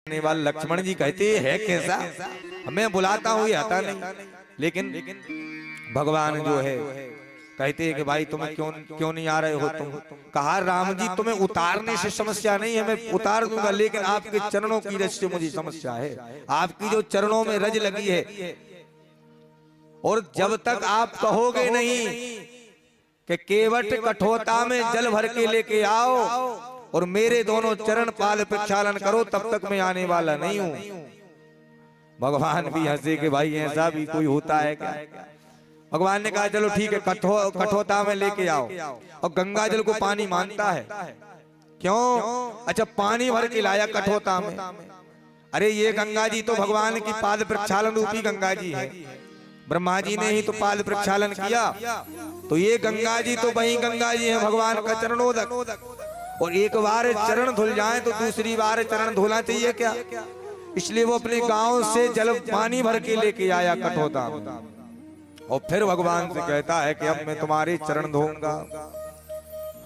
आने वाले लक्ष्मण जी कहते है कैसा, मैं बुलाता हूँ ये आता नहीं। लेकिन भगवान जो है कहते हैं कि भाई तुम्हें क्यों नहीं आ रहे हो तुम। कहा राम जी तुम्हें उतारने से समस्या नहीं है, मैं उतार दूंगा, लेकिन आपके चरणों की रज से मुझे समस्या है। आपकी जो चरणों में रज लगी है, और जब तक आप कहोगे नहीं कि केवट कठोता में जल भर के लेके आओ और मेरे दोनों चरण पाद प्रक्षालन करो, तब तक मैं आने वाला नहीं हूं। भगवान भी हंसे कि भाई ऐसा भी कोई होता है क्या। भगवान ने कहा चलो ठीक है, कठोता में लेके आओ। और गंगा जल को पानी मानता है क्यों? अच्छा पानी भर के लाया कठोता में। अरे ये गंगा जी तो भगवान की पाद प्रक्षालन रूपी गंगा जी है, ब्रह्मा जी ने ही तो पाद प्रक्षालन किया। तो ये गंगा जी तो वही गंगा जी है, भगवान का चरणोदक। और एक बार चरण धुल जाए तो दूसरी बार चरण धोना चाहिए क्या? इसलिए वो अपने गांव से जल पानी भर के लेके आया कठोता में। और फिर भगवान से कहता है कि अब मैं तुम्हारे चरण धोऊंगा।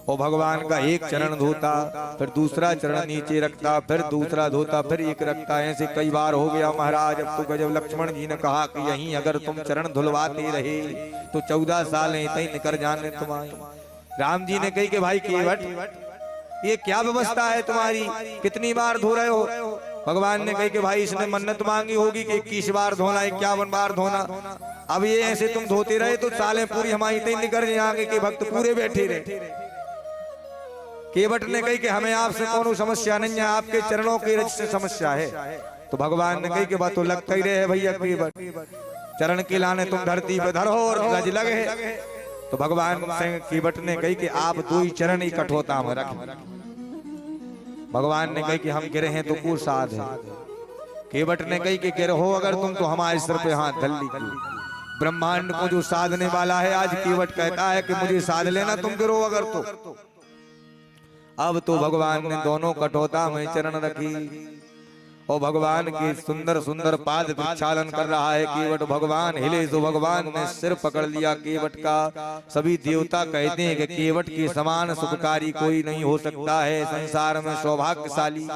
और भगवान का एक चरण धोता, फिर दूसरा चरण नीचे रखता, फिर दूसरा धोता, फिर एक रखता। ऐसे कई बार हो गया महाराज। अब तो गजब लक्ष्मण जी ने कहा कि यहीं अगर तुम चरण धुलवाते रहे तो 14 साल ही निकल जाने तुम्हारे। राम जी ने कही कि भाई केवट ये क्या व्यवस्था है तुम्हारी, कितनी बार धो रहे हो? भगवान ने कही कि भाई इसने मन्नत मांगी होगी कि 21 बार धोना, 51 बार धोना। अब ये ऐसे तुम धोते रहे तो सालें पूरी हमारी तय निकल जाएंगे कि भक्त पूरे बैठे रहे। केवट ने कही कि हमें आपसे कोनो समस्या नहीं है, आपके चरणों के रज से समस्या है। तो भगवान ने कही कि बात तो लगता ही रहे भैया, केवट चरण के लाने तुम धरती पे धरो और रज लगे। तो भगवान से केवट ने कही कि आप 2 ही चरण ही कठोता में रखें। भगवान ने कही कि हम गिरे हैं तो को साध है। केवट ने कही कि गिरे हो अगर तुम तो हमारे सिर पे हाथ धर लीजिए। ब्रह्मांड को जो साधने वाला है आज केवट कहता है कि मुझे साध लेना तुम गिरो अगर तो। अब तो भगवान ने दोनों कठोता में चरण रखी और भगवान के सुंदर सुंदर पाद प्रक्षालन कर रहा है केवट। भगवान हिले तो भगवान ने सिर पकड़ लिया केवट का। सभी देवता कहते हैं कि केवट के समान सुखकारी कोई नहीं हो सकता है संसार में, सौभाग्यशाली